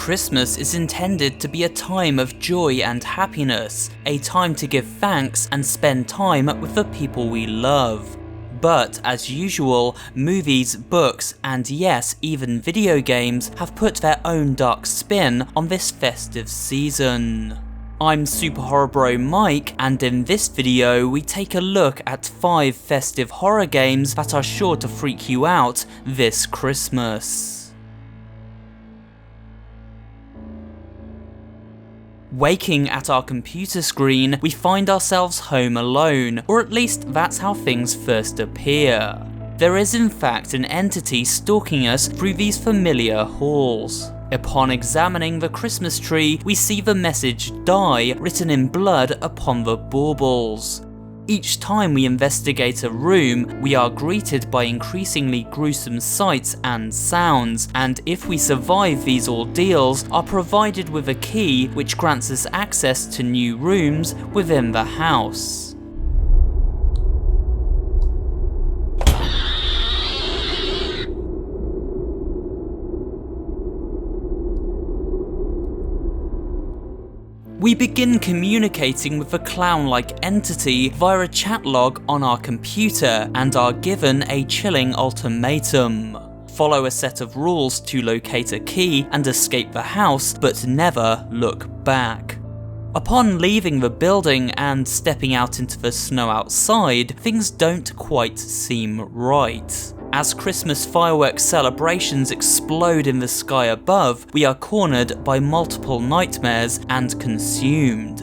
Christmas is intended to be a time of joy and happiness, a time to give thanks and spend time with the people we love. But, as usual, movies, books, and yes, even video games have put their own dark spin on this festive season. I'm SuperHorrorBro Mike, and in this video we take a look at 5 festive horror games that are sure to freak you out this Christmas. Waking at our computer screen, we find ourselves home alone, or at least that's how things first appear. There is in fact an entity stalking us through these familiar halls. Upon examining the Christmas tree, we see the message "Die" written in blood upon the baubles. Each time we investigate a room, we are greeted by increasingly gruesome sights and sounds, and if we survive these ordeals, are provided with a key which grants us access to new rooms within the house. We begin communicating with the clown-like entity via a chat log on our computer and are given a chilling ultimatum. Follow a set of rules to locate a key and escape the house, but never look back. Upon leaving the building and stepping out into the snow outside, things don't quite seem right. As Christmas fireworks celebrations explode in the sky above, we are cornered by multiple nightmares and consumed.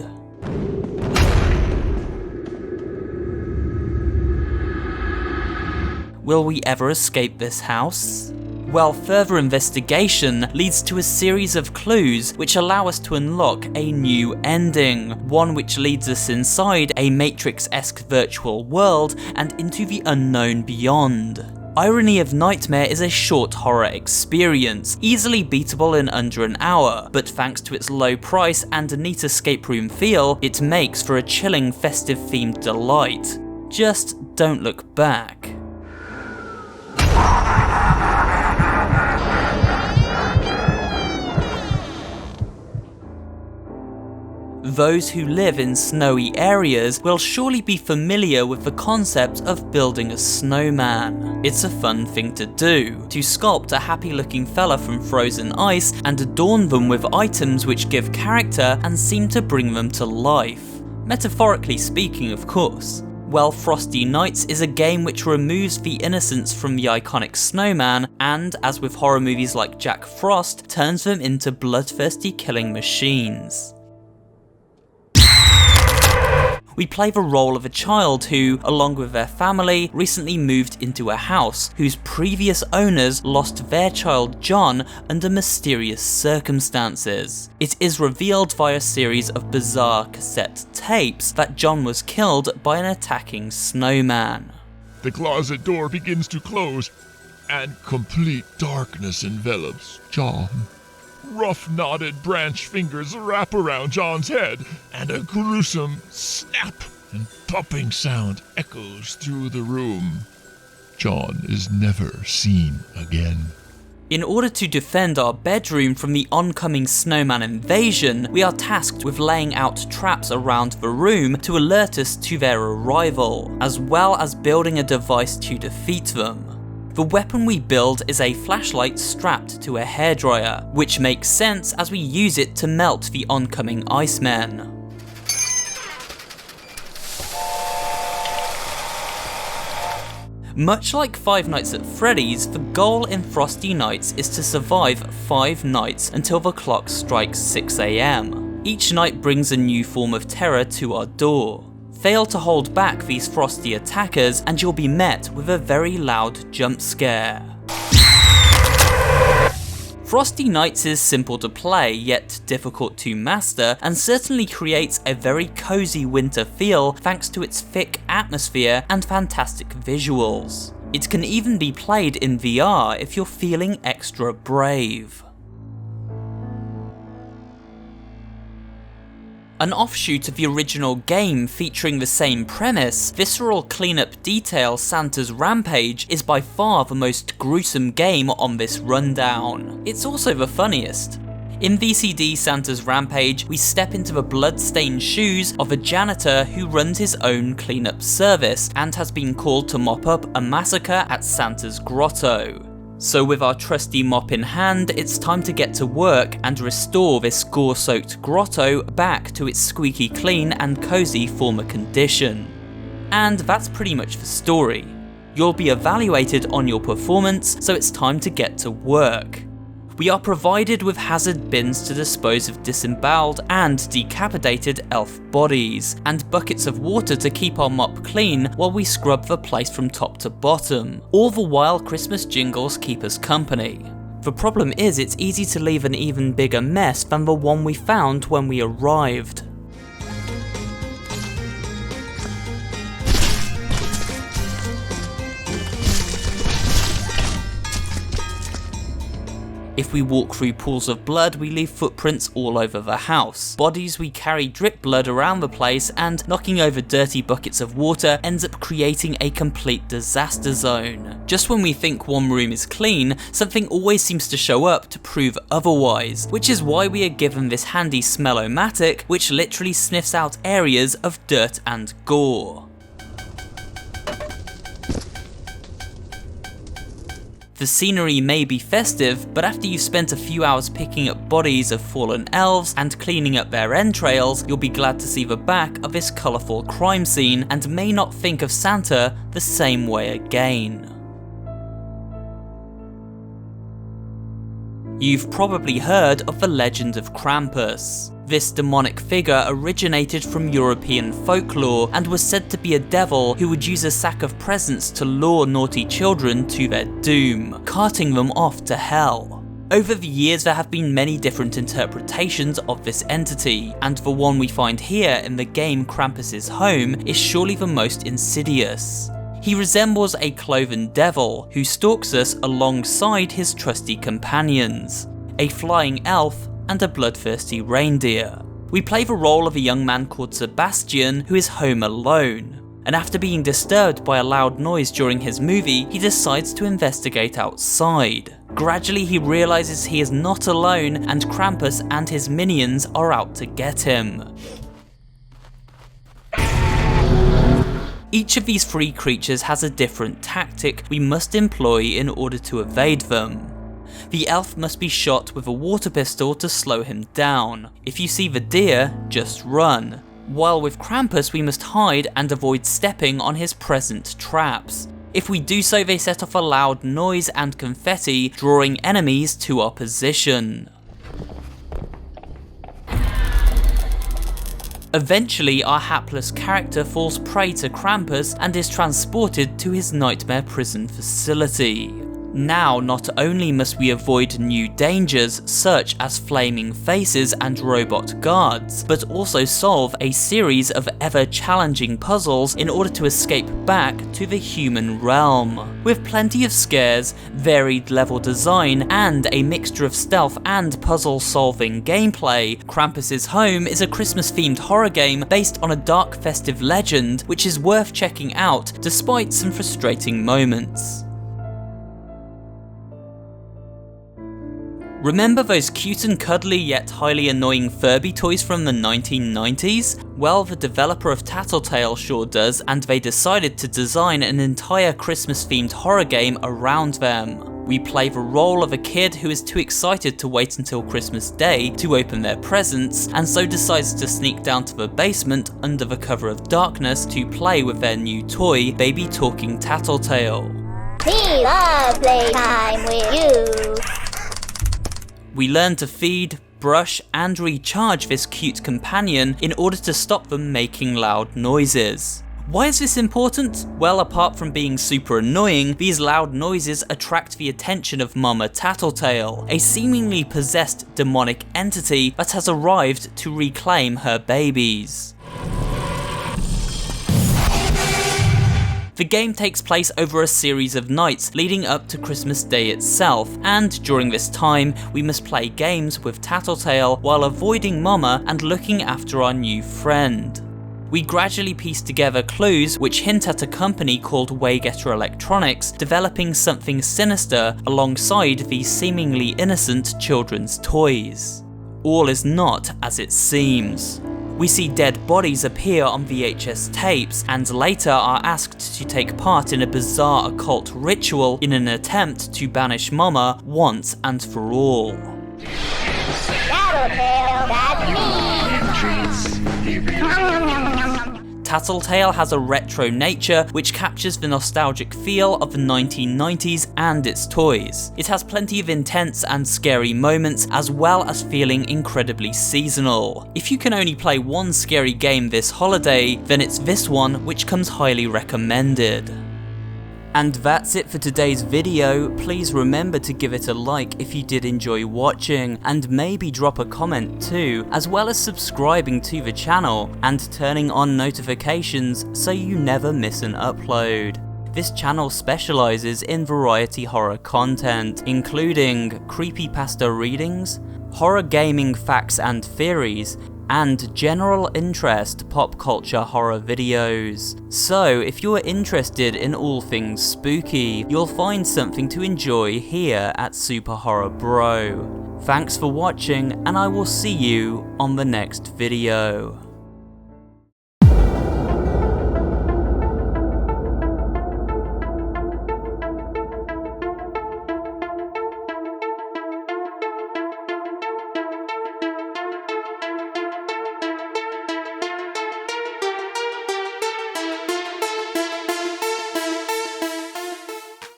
Will we ever escape this house? Well, further investigation leads to a series of clues which allow us to unlock a new ending, one which leads us inside a Matrix-esque virtual world and into the unknown beyond. Irony of Nightmare is a short horror experience, easily beatable in under an hour, but thanks to its low price and a neat escape room feel, it makes for a chilling festive themed delight. Just don't look back. Those who live in snowy areas will surely be familiar with the concept of building a snowman. It's a fun thing to do, to sculpt a happy-looking fella from frozen ice and adorn them with items which give character and seem to bring them to life. Metaphorically speaking, of course. Well, Frosty Nights is a game which removes the innocence from the iconic snowman and, as with horror movies like Jack Frost, turns them into bloodthirsty killing machines. We play the role of a child who, along with their family, recently moved into a house whose previous owners lost their child John under mysterious circumstances. It is revealed via a series of bizarre cassette tapes that John was killed by an attacking snowman. The closet door begins to close, and complete darkness envelops John. Rough knotted branch fingers wrap around John's head, and a gruesome snap and popping sound echoes through the room. John is never seen again. In order to defend our bedroom from the oncoming snowman invasion, we are tasked with laying out traps around the room to alert us to their arrival, as well as building a device to defeat them. The weapon we build is a flashlight strapped to a hairdryer, which makes sense as we use it to melt the oncoming icemen. Much like Five Nights at Freddy's, the goal in Frosty Nights is to survive 5 nights until the clock strikes 6 AM. Each night brings a new form of terror to our door. Fail to hold back these frosty attackers and you'll be met with a very loud jump scare. Frosty Nights is simple to play, yet difficult to master, and certainly creates a very cozy winter feel thanks to its thick atmosphere and fantastic visuals. It can even be played in VR if you're feeling extra brave. An offshoot of the original game featuring the same premise, Visceral cleanup detail Santa's Rampage is by far the most gruesome game on this rundown. It's also the funniest. In VCD Santa's Rampage, we step into the blood-stained shoes of a janitor who runs his own cleanup service and has been called to mop up a massacre at Santa's grotto. So with our trusty mop in hand, it's time to get to work and restore this gore-soaked grotto back to its squeaky clean and cozy former condition. And that's pretty much the story. You'll be evaluated on your performance, so it's time to get to work. We are provided with hazard bins to dispose of disemboweled and decapitated elf bodies, and buckets of water to keep our mop clean while we scrub the place from top to bottom. All the while Christmas jingles keep us company. The problem is it's easy to leave an even bigger mess than the one we found when we arrived. If we walk through pools of blood, we leave footprints all over the house. Bodies we carry drip blood around the place, and knocking over dirty buckets of water ends up creating a complete disaster zone. Just when we think one room is clean, something always seems to show up to prove otherwise, which is why we are given this handy smell-o-matic, which literally sniffs out areas of dirt and gore. The scenery may be festive, but after you've spent a few hours picking up bodies of fallen elves and cleaning up their entrails, you'll be glad to see the back of this colourful crime scene and may not think of Santa the same way again. You've probably heard of the legend of Krampus. This demonic figure originated from European folklore and was said to be a devil who would use a sack of presents to lure naughty children to their doom, carting them off to hell. Over the years there have been many different interpretations of this entity, and the one we find here in the game Krampus His Home is surely the most insidious. He resembles a cloven devil who stalks us alongside his trusty companions, a flying elf and a bloodthirsty reindeer. We play the role of a young man called Sebastian who is home alone, and after being disturbed by a loud noise during his movie, he decides to investigate outside. Gradually he realizes he is not alone and Krampus and his minions are out to get him. Each of these three creatures has a different tactic we must employ in order to evade them. The elf must be shot with a water pistol to slow him down. If you see the deer, just run. While with Krampus we must hide and avoid stepping on his present traps. If we do so, they set off a loud noise and confetti, drawing enemies to our position. Eventually, our hapless character falls prey to Krampus and is transported to his nightmare prison facility. Now, not only must we avoid new dangers such as flaming faces and robot guards, but also solve a series of ever-challenging puzzles in order to escape back to the human realm. With plenty of scares, varied level design, and a mixture of stealth and puzzle-solving gameplay, Krampus His Home is a Christmas-themed horror game based on a dark festive legend which is worth checking out despite some frustrating moments. Remember those cute and cuddly yet highly annoying Furby toys from the 1990s? Well, the developer of Tattletale sure does, and they decided to design an entire Christmas-themed horror game around them. We play the role of a kid who is too excited to wait until Christmas Day to open their presents, and so decides to sneak down to the basement under the cover of darkness to play with their new toy, baby talking Tattletail. We love playtime with you. We learn to feed, brush, and recharge this cute companion in order to stop them making loud noises. Why is this important? Well, apart from being super annoying, these loud noises attract the attention of Mama Tattletail, a seemingly possessed demonic entity that has arrived to reclaim her babies. The game takes place over a series of nights leading up to Christmas Day itself, and during this time we must play games with Tattletail while avoiding Mama and looking after our new friend. We gradually piece together clues which hint at a company called Waygetter Electronics developing something sinister alongside these seemingly innocent children's toys. all is not as it seems. We see dead bodies appear on VHS tapes, and later are asked to take part in a bizarre occult ritual in an attempt to banish Mama once and for all. Tattletale, that's me. Tattletale has a retro nature which captures the nostalgic feel of the 1990s and its toys. It has plenty of intense and scary moments, as well as feeling incredibly seasonal. If you can only play one scary game this holiday, then it's this one, which comes highly recommended. And that's it for today's video. Please remember to give it a like if you did enjoy watching, and maybe drop a comment too, as well as subscribing to the channel and turning on notifications so you never miss an upload. This channel specializes in variety horror content, including creepypasta readings, horror gaming facts and theories, and general interest pop culture horror videos. So if you're interested in all things spooky, you'll find something to enjoy here at SuperHorrorBro. Thanks for watching, and I will see you on the next video.